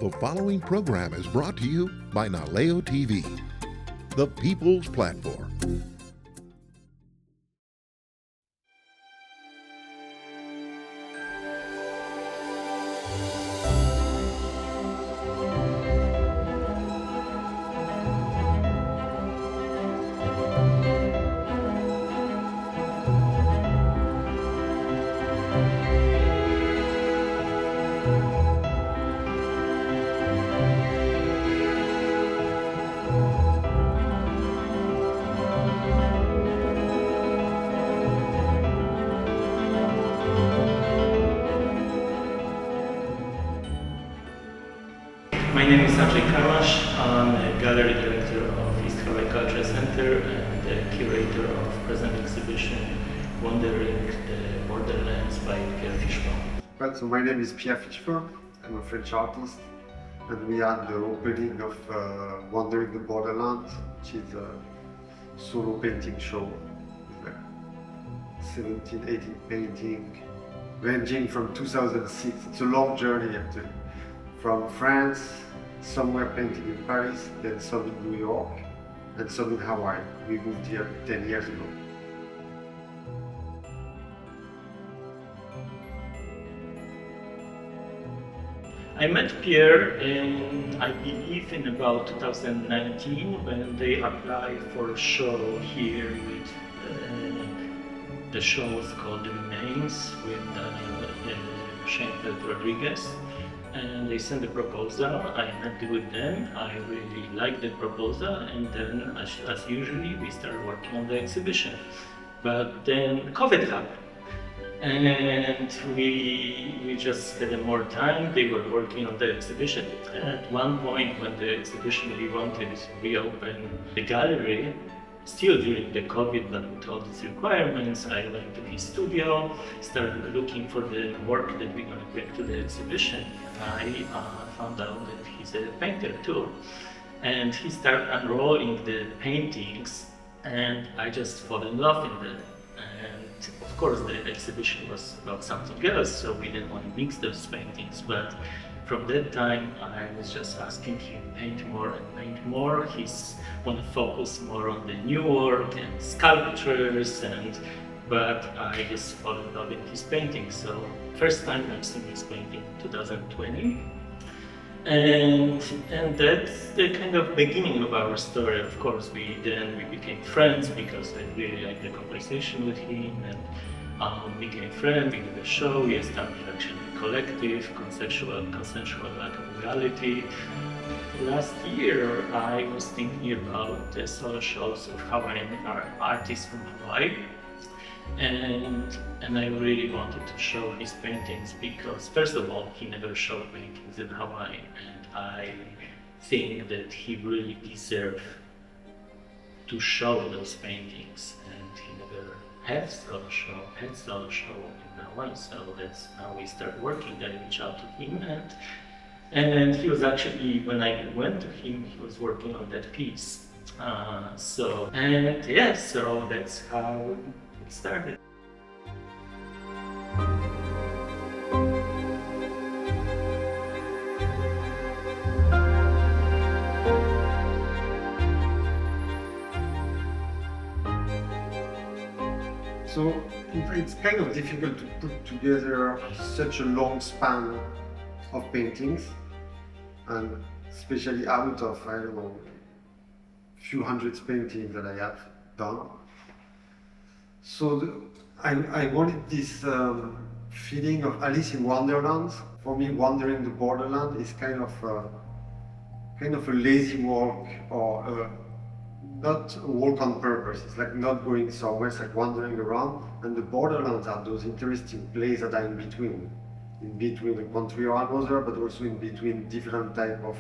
The following program is brought to you by Naleo TV, the people's platform. My name is Artscapes. I'm a gallery director of Fichefeux Cultural Center and the curator of present exhibition Wandering the Borderlands by Pier Fichefeuxʻs. Well, so my name is Pier Fichefeux. I'm a French artist, and we had the opening of Wandering the Borderlands, which is a solo painting show with like 17, 18 paintings, ranging from 2006. It's a long journey actually. From France, some were painted in Paris, then some in New York, and some in Hawaii. We moved here 10 years ago. I met Pierre I believe in about 2019 when they applied for a show here with the show was called The Remains with Schoenfeld Rodriguez. And they sent a proposal. I met with them. I really liked the proposal, and then, as usually, we started working on the exhibition. But then COVID happened, and we just had more time. They were working on the exhibition. At one point, when the exhibition really wanted to reopen the gallery, still during the COVID, but with all these requirements, I went to his studio, started looking for the work that we're going to bring to the exhibition. I found out that he's a painter too, and he started unrolling the paintings, and I just fell in love with them. And of course, the exhibition was about something else, so we didn't want to mix those paintings. But from that time, I was just asking him paint more and paint more. He's want to focus more on the new work and sculptures, but I just fell in love with his painting. So first time I've seen his painting in 2020, and that's the kind of beginning of our story. Of course, we became friends because I really liked the conversation with him, and became friends. We did a show. We established actually a collective, consensual lack of reality. Last year, I was thinking about the solo shows of Hawaiian artists from Hawaii, and I really wanted to show his paintings because, first of all, he never showed paintings in Hawaii, and I think that he really deserved to show those paintings, and he never had solo show in Hawaii. So that's how we started working. I reached out to him, and he was actually, when I went to him, he was working on that piece. So that's how it started. So it's kind of difficult to put together such a long span of paintings, and especially out of, I don't know, few hundred paintings that I have done. So I wanted this feeling of Alice in Wonderland. For me, Wandering the Borderland is kind of a lazy walk, or not a walk on purpose. It's like not going somewhere, it's like wandering around. And the borderlands are those interesting places that are in between a country or another, but also in between different type of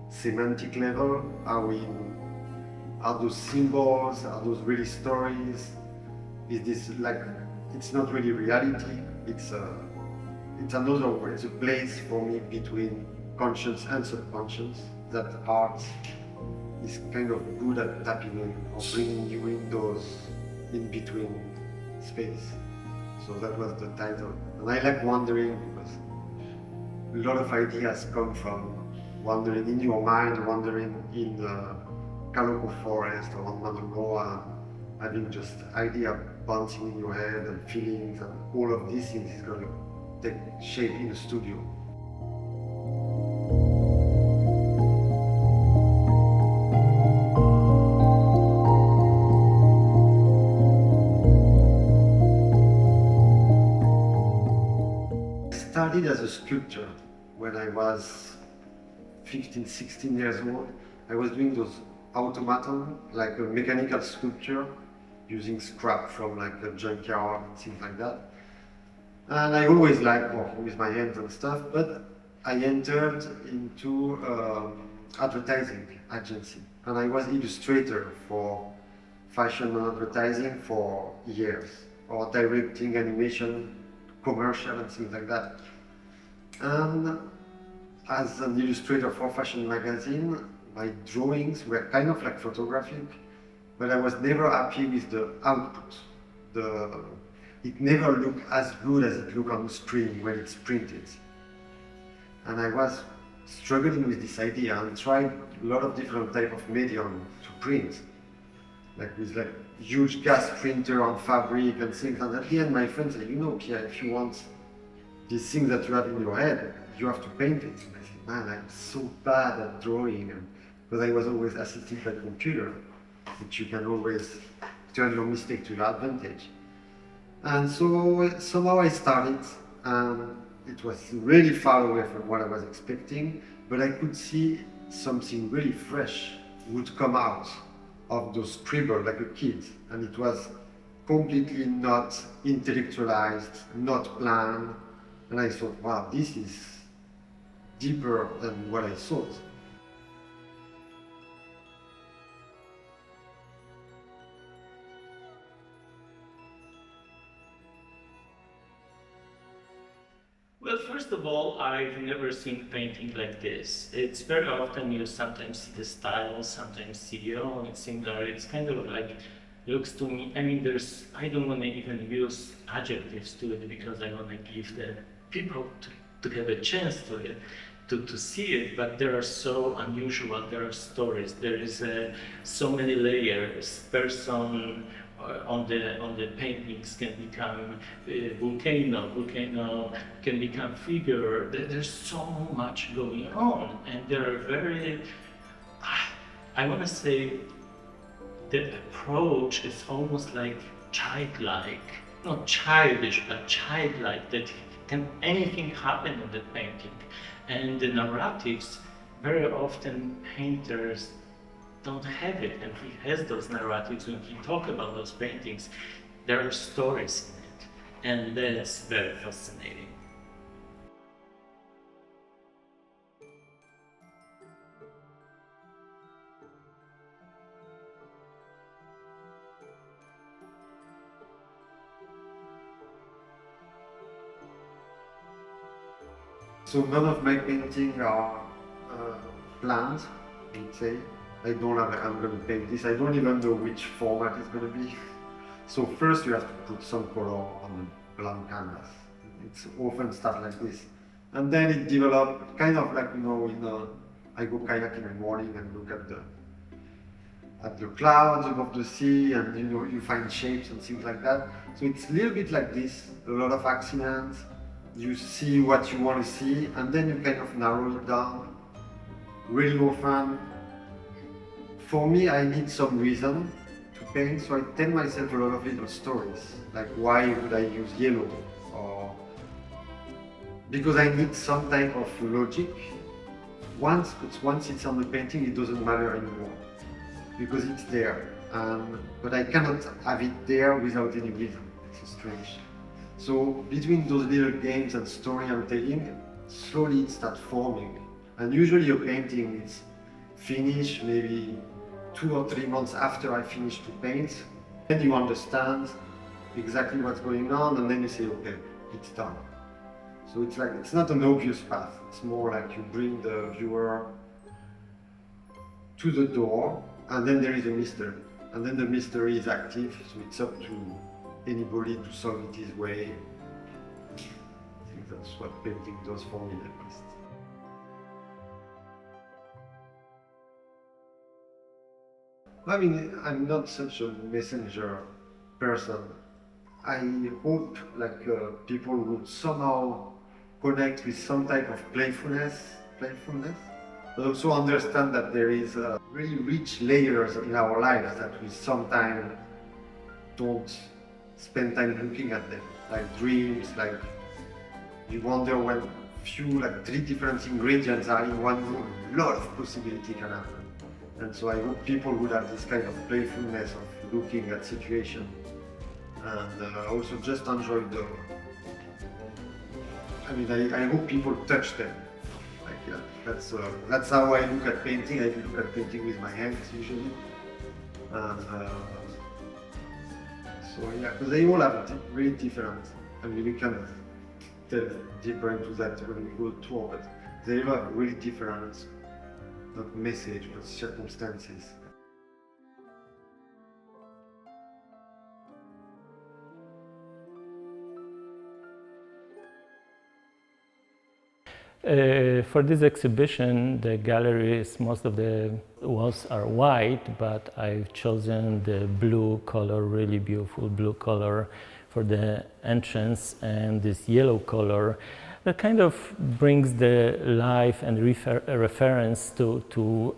semantic level. Are those symbols? Are those really stories? Is this like, it's not really reality, it's another way. It's a place for me between conscious and subconscious that art is kind of good at tapping in or bringing you in those in between space. So that was the title. And I like wandering because a lot of ideas come from wandering in your mind, wandering in the Caloco forest or on Manoroa, having just idea bouncing in your head and feelings, and all of these things is going to take shape in the studio. I started as a sculptor when I was 15, 16 years old. I was doing those automaton, like a mechanical sculpture, using scrap from like a junkyard and things like that. And I always liked working with my hands and stuff, but I entered into advertising agency, and I was illustrator for fashion and advertising for years, or directing animation, commercial and things like that. And as an illustrator for fashion magazine, my drawings were kind of like photographic, but I was never happy with the output. It never looked as good as it looked on the screen when it's printed. And I was struggling with this idea and tried a lot of different type of medium to print, like with like huge gas printer on fabric and things. And at the end, my friend said, "You know, Pierre, if you want these things that you have in your head, you have to paint it." And I said, "Man, I'm so bad at drawing," because I was always assisted by the computer, which you can always turn your mistake to your advantage. And so somehow I started, and it was really far away from what I was expecting, but I could see something really fresh would come out of those scribbles like a kid, and it was completely not intellectualized, not planned, and I thought, wow, this is deeper than what I thought. Well, first of all, I've never seen painting like this. It's very often you sometimes see the style, sometimes see, oh, it's similar. It's kind of like, looks to me, I mean, I don't want to even use adjectives to it because I want to give the people to have a chance to it, to see it, but they are so unusual. There are stories, there is so many layers. Person on the paintings can become volcano can become figure. There's so much going on, and they're very, I want to say, the approach is almost like childlike, not childish, but childlike, that can anything happen in the painting. And the narratives, very often painters don't have it, and he has those narratives when he talks about those paintings. There are stories in it, and that's very fascinating. So none of my paintings are planned, I would say. I don't have, I'm going to paint this. I don't even know which format it's going to be. So first you have to put some color on the blank canvas. It's often start like this. And then it develops kind of like, you know, I go kayak in the morning and look at the clouds above the sea, and you know, you find shapes and things like that. So it's a little bit like this, a lot of accidents. You see what you want to see, and then you kind of narrow it down. Really often, for me, I need some reason to paint, so I tell myself a lot of little stories, like why would I use yellow, or because I need some type of logic. Once it's on the painting, it doesn't matter anymore, because it's there. But I cannot have it there without any reason. It's strange. So between those little games and story I'm telling, slowly it starts forming. And usually a painting is finished maybe 2 or 3 months after I finish to paint. Then you understand exactly what's going on, and then you say, okay, it's done. So it's like, it's not an obvious path. It's more like you bring the viewer to the door, and then there is a mystery. And then the mystery is active, so it's up to anybody to solve it his way. Things That's what painting does for me at least. I mean, I'm not such a messenger person. I hope people would somehow connect with some type of playfulness, but also understand that there is really rich layers in our lives that we sometimes don't spend time looking at them, like dreams, like you wonder when three different ingredients are in one room, a lot of possibility can happen. And so I hope people would have this kind of playfulness of looking at situations and also just enjoy the. I mean, I hope people touch them. That's how I look at painting. I look at painting with my hands usually. And so yeah, because they all have really different. I mean, we can delve deeper into that when we go tour, but they all have really different, not message, but circumstances. For this exhibition, the galleries, most of the walls are white, but I've chosen the blue color, really beautiful blue color for the entrance, and this yellow color that kind of brings the life and reference to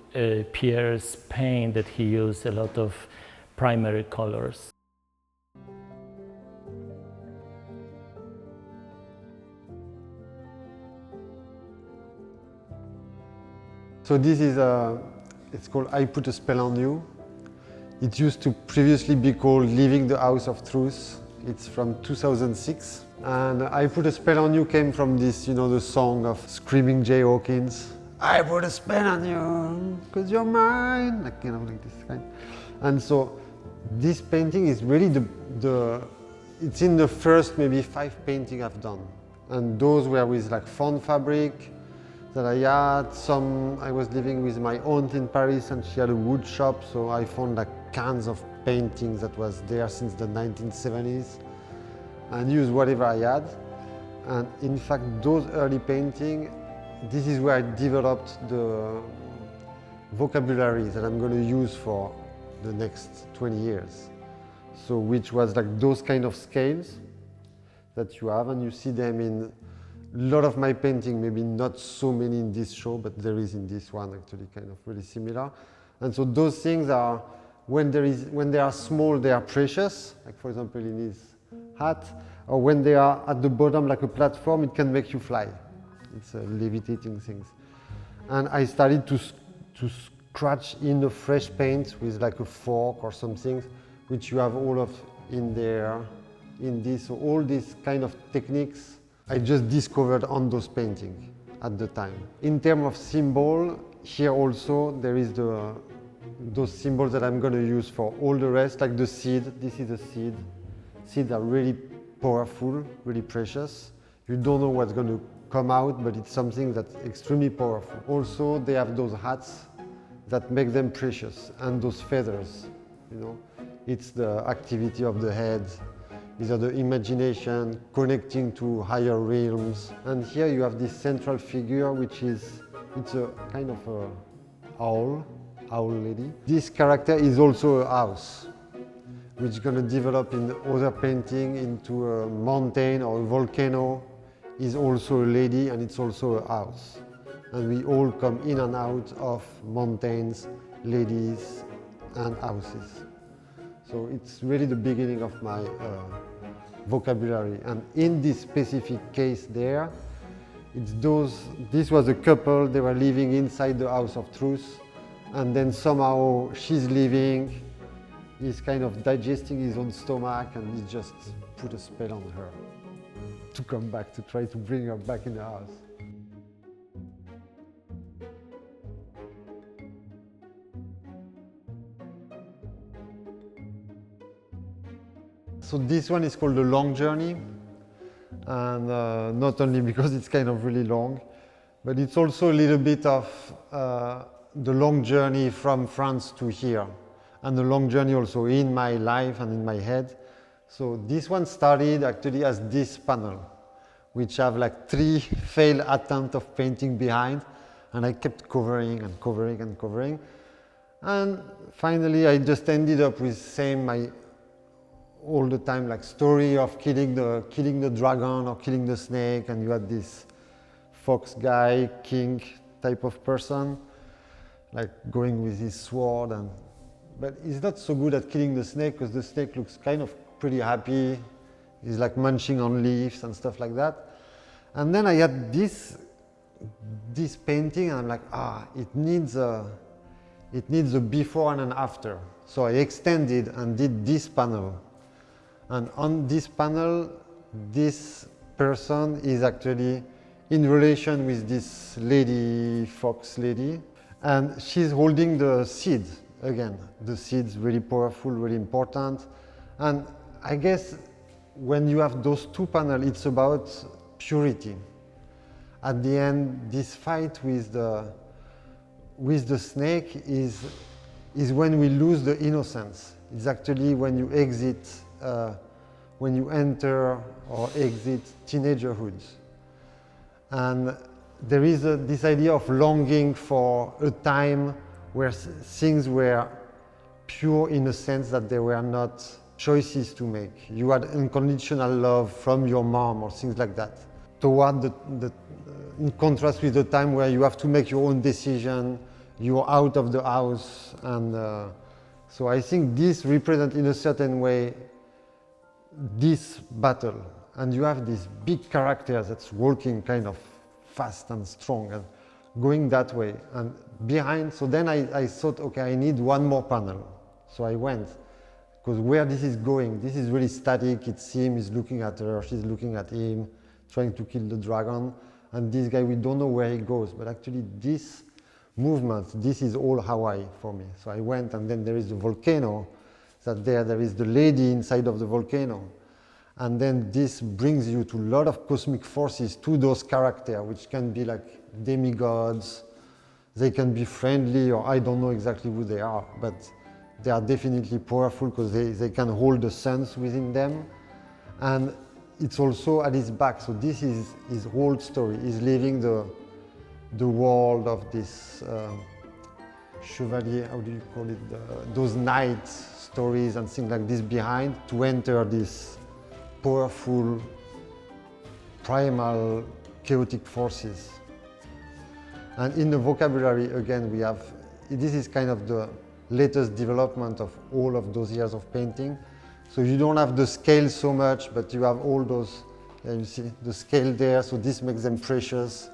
Pierre's paint, that he used a lot of primary colors. So this is it's called I Put a Spell on You. It used to previously be called Leaving the House of Truth. It's from 2006. And I Put a Spell on You came from this, you know, the song of Screaming Jay Hawkins. I put a spell on you, cause you're mine, like, you know, like this kind. And so this painting is really it's in the first maybe 5 paintings I've done. And those were with like found fabric that I had. I was living with my aunt in Paris and she had a wood shop, so I found like cans of paintings that was there since the 1970s and used whatever I had. And in fact, those early paintings, this is where I developed the vocabulary that I'm going to use for the next 20 years. So which was like those kind of scales that you have, and you see them in a lot of my painting, maybe not so many in this show, but there is in this one actually kind of really similar. And so those things are, when they are small, they are precious, like for example in his hat, or when they are at the bottom like a platform, it can make you fly. It's levitating things. And I started to scratch in the fresh paint with like a fork or something, which you have all of in there, in this. So all these kind of techniques I just discovered on those paintings at the time. In terms of symbol, here also there is those symbols that I'm going to use for all the rest, like the seed. This is a seed. Seeds are really powerful, really precious. You don't know what's going to come out, but it's something that's extremely powerful. Also, they have those hats that make them precious, and those feathers, you know. It's the activity of the head. These are the imagination connecting to higher realms. And here you have this central figure, which it's a kind of a owl lady. This character is also a house, which is going to develop in other painting into a mountain or a volcano. Is also a lady, and it's also a house. And we all come in and out of mountains, ladies, and houses. So it's really the beginning of my vocabulary. And in this specific case there, this was a couple, they were living inside the House of Truth, and then somehow she's leaving, he's kind of digesting his own stomach, and he just put a spell on her to come back, to try to bring her back in the house. So this one is called The Long Journey, and not only because it's kind of really long, but it's also a little bit of the long journey from France to here, and the long journey also in my life and in my head. So this one started actually as this panel, which have like 3 failed attempts of painting behind, and I kept covering and covering and covering. And finally I just ended up with my all the time like story of killing the dragon or killing the snake, and you had this fox guy, king type of person, like going with his sword, but he's not so good at killing the snake because the snake looks kind of pretty happy. He's like munching on leaves and stuff like that. And then I had this painting, and I'm like, it needs a before and an after. So I extended and did this panel. And on this panel, this person is actually in relation with this lady, fox lady, and she's holding the seed. Again, the seed's really powerful, really important. And I guess when you have those 2 panels, it's about purity. At the end, this fight with the snake is when we lose the innocence. It's actually when you exit, when you enter or exit teenagerhood. And there is this idea of longing for a time where things were pure in the sense that they were not choices to make. You had unconditional love from your mom or things like that. Toward in contrast with the time where you have to make your own decision, you're out of the house. And so I think this represents in a certain way this battle. And you have this big character that's walking kind of fast and strong and going that way. And behind, so then I thought, okay, I need one more panel. So I went, because where this is going, this is really static. It's him, he's looking at her, she's looking at him, trying to kill the dragon. And this guy, we don't know where he goes, but actually this movement, this is all Hawaii for me. So I went, and then there is the volcano, there is the lady inside of the volcano. And then this brings you to a lot of cosmic forces, to those characters, which can be like demigods. They can be friendly, or I don't know exactly who they are, but they are definitely powerful because they can hold the suns within them. And it's also at his back. So this is his whole story. He's leaving the world of this chevalier, how do you call it, those knight stories and things like this behind, to enter this powerful, primal, chaotic forces. And in the vocabulary, again, we have, this is kind of the latest development of all of those years of painting. So you don't have the scale so much, but you have all those, you see the scale there, so this makes them precious.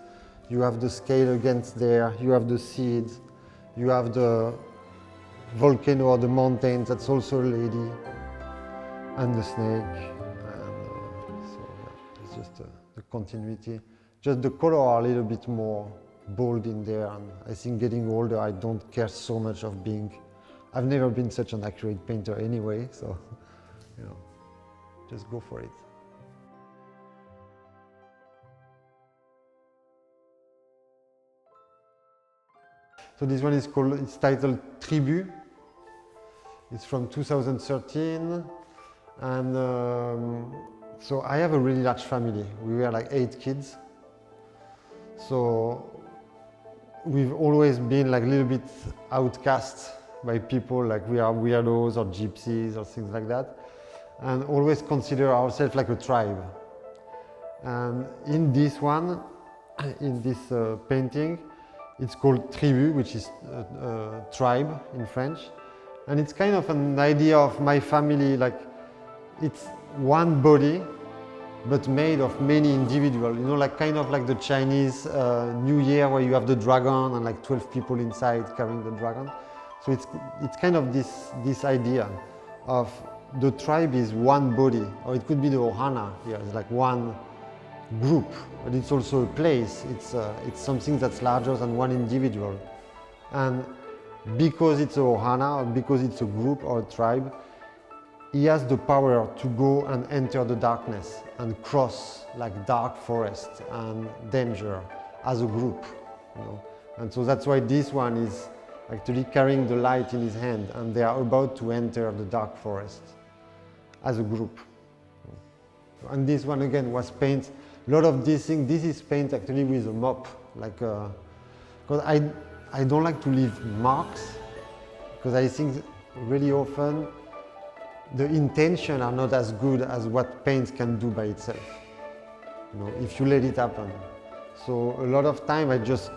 You have the scale against there, you have the seeds, you have the volcano or the mountain, that's also a lady, and the snake. So yeah, it's just the continuity. Just the color are a little bit more bold in there, and I think getting older, I don't care so much of being, I've never been such an accurate painter anyway, so, you know, just go for it. So this one is called, it's titled Tribu. It's from 2013, and so I have a really large family. We were like 8 kids. So we've always been like a little bit outcast by people, like we are weirdos or gypsies or things like that, and always consider ourselves like a tribe. And in this one, in this painting, it's called Tribu, which is tribe in French. And it's kind of an idea of my family, like it's one body, but made of many individuals, you know, like kind of like the Chinese New Year where you have the dragon and like 12 people inside carrying the dragon. So it's kind of this idea of the tribe is one body, or it could be the Ohana here, it's like one group, but it's also a place. It's something that's larger than one individual. And because it's a Ohana, or because it's a group or a tribe, he has the power to go and enter the darkness and cross like dark forest and danger as a group, you know. And so that's why this one is actually carrying the light in his hand, and they are about to enter the dark forest as a group. And this one again was painted a lot of these things, this is paint actually with a mop, like, because I don't like to leave marks, because I think really often the intention are not as good as what paint can do by itself, you know, if you let it happen. So a lot of time I just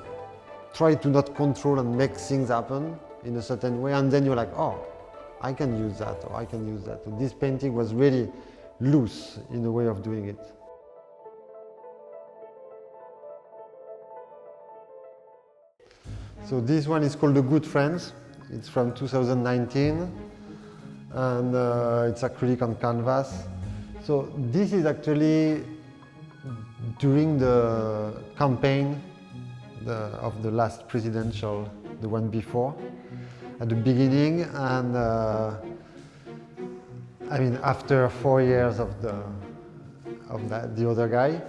try to not control and make things happen in a certain way, and then you're like, oh, I can use that, or I can use that. So this painting was really loose in a way of doing it. So this one is called The Good Friends. It's from 2019, and it's acrylic on canvas. So this is actually during the campaign of the last presidential, the one before, at the beginning, and I mean after 4 years of the other guy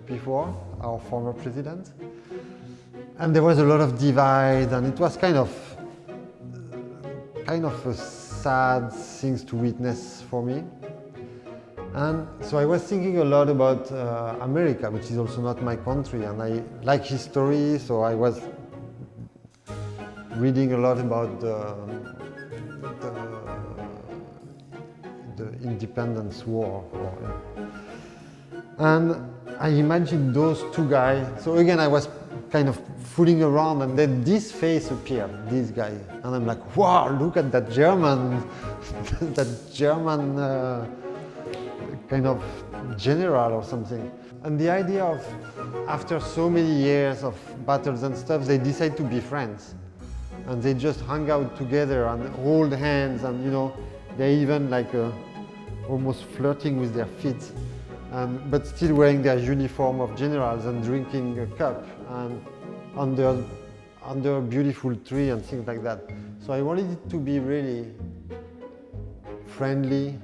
before, our former president. And there was a lot of divide, and it was kind of a sad thing to witness for me. And so I was thinking a lot about America, which is also not my country, and I like history, so I was reading a lot about the Independence War. And I imagined those two guys. So again, I was kind of fooling around, and then this face appeared, this guy, and I'm like, wow, look at that German, that German kind of general or something. And the idea of, after so many years of battles and stuff, they decide to be friends, and they just hang out together and hold hands, and you know, they're even like almost flirting with their feet. But still wearing their uniform of generals and drinking a cup and under a beautiful tree and things like that. So I wanted it to be really friendly,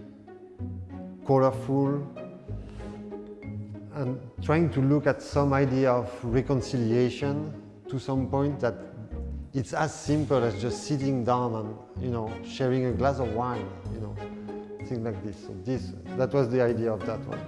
colorful, and trying to look at some idea of reconciliation to some point, that it's as simple as just sitting down and, you know, sharing a glass of wine, you know, things like this. So that was the idea of that one.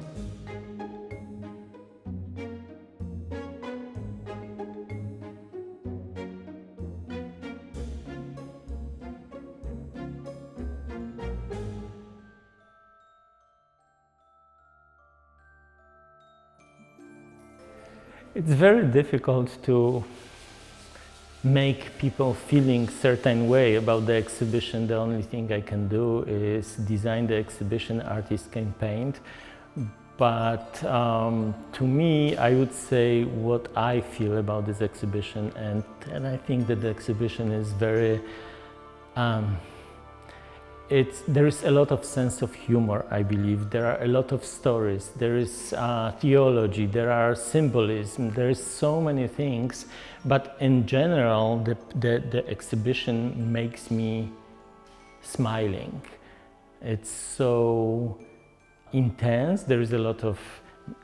It's very difficult to make people feeling certain way about the exhibition. The only thing I can do is design the exhibition, artists can paint. But to me, I would say what I feel about this exhibition, and I think that the exhibition is very there is a lot of sense of humor, I believe. There are a lot of stories, there is theology, there are symbolism, there is so many things. But in general, the exhibition makes me smiling. It's so intense, there is a lot of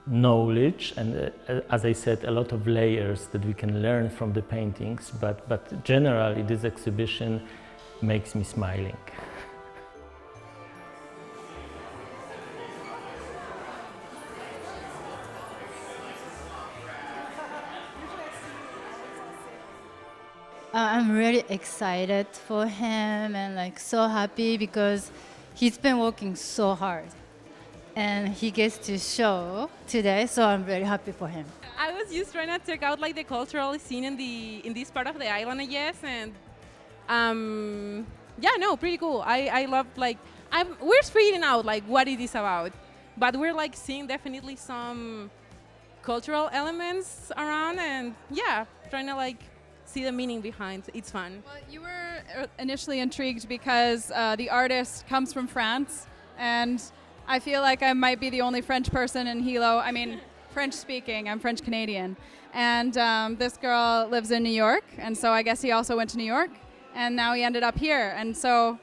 knowledge and, as I said, a lot of layers that we can learn from the paintings. But generally, this exhibition makes me smiling. I'm really excited for him and like so happy because he's been working so hard and he gets to show today, so I'm very happy for him. I was just trying to check out like the cultural scene in this part of the island, I guess, and yeah, no, pretty cool. I love like we're figuring out like what it is about, but we're like seeing definitely some cultural elements around, and yeah, trying to like see the meaning behind. It's fun. Well, you were initially intrigued because the artist comes from France, and I feel like I might be the only French person in Hilo. I mean, French speaking, I'm French Canadian. And this girl lives in New York, and so I guess he also went to New York, and now he ended up here. And so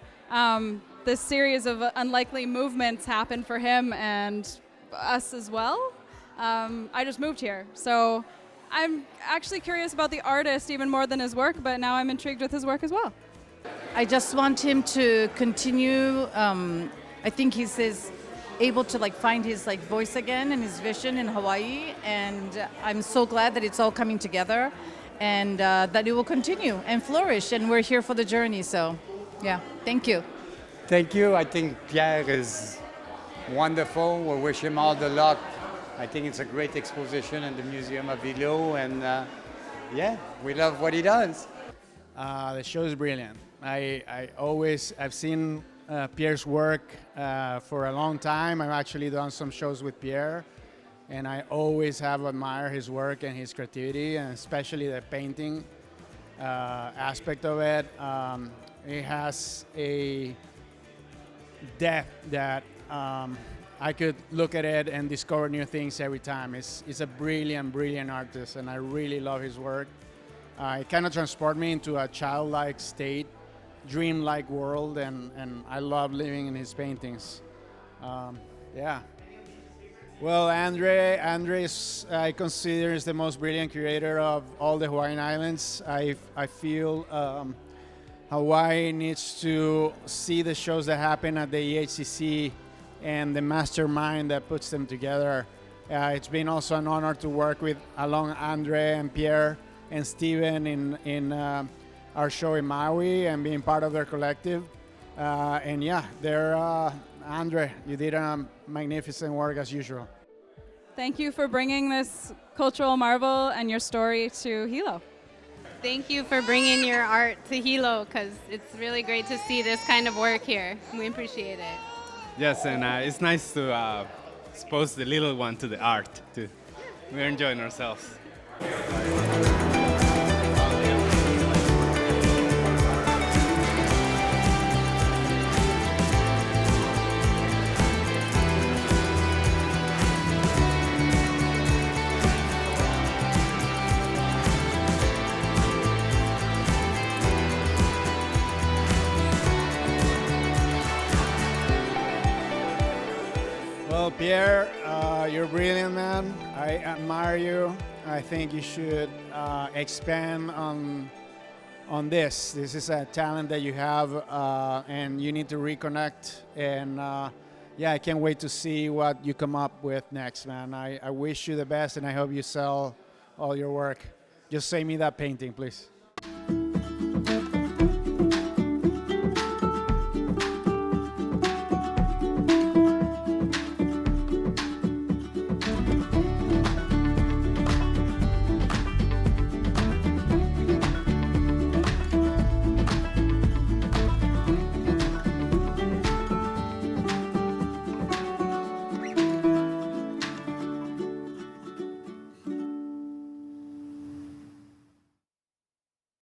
this series of unlikely movements happened for him and us as well. I just moved here. So I'm actually curious about the artist even more than his work, but now I'm intrigued with his work as well. I just want him to continue. I think he's able to like find his like voice again and his vision in Hawaii, and I'm so glad that it's all coming together, and that it will continue and flourish, and we're here for the journey. So yeah, thank you. Thank you. I think Pierre is wonderful. We wish him all the luck. I think it's a great exposition in the Museum of Hilo, and yeah, we love what he does. The show is brilliant. I've seen Pierre's work for a long time. I've actually done some shows with Pierre, and I always have admired his work and his creativity, and especially the painting aspect of it. It has a depth that I could look at it and discover new things every time. He's a brilliant, brilliant artist, and I really love his work. It kind of transports me into a childlike state, dreamlike world, and I love living in his paintings. Yeah. Well, Andre I consider is the most brilliant curator of all the Hawaiian Islands. I feel Hawaii needs to see the shows that happen at the EHCC and the mastermind that puts them together. It's been also an honor to work with along Andre and Pierre and Steven in our show in Maui and being part of their collective. And yeah, Andre, you did a magnificent work as usual. Thank you for bringing this cultural marvel and your story to Hilo. Thank you for bringing your art to Hilo, because it's really great to see this kind of work here. We appreciate it. Yes, and it's nice to expose the little one to the art too. We're enjoying ourselves. Well, Pierre, you're a brilliant, man. I admire you. I think you should expand on this. This is a talent that you have, and you need to reconnect. And yeah, I can't wait to see what you come up with next, man. I wish you the best, and I hope you sell all your work. Just send me that painting, please.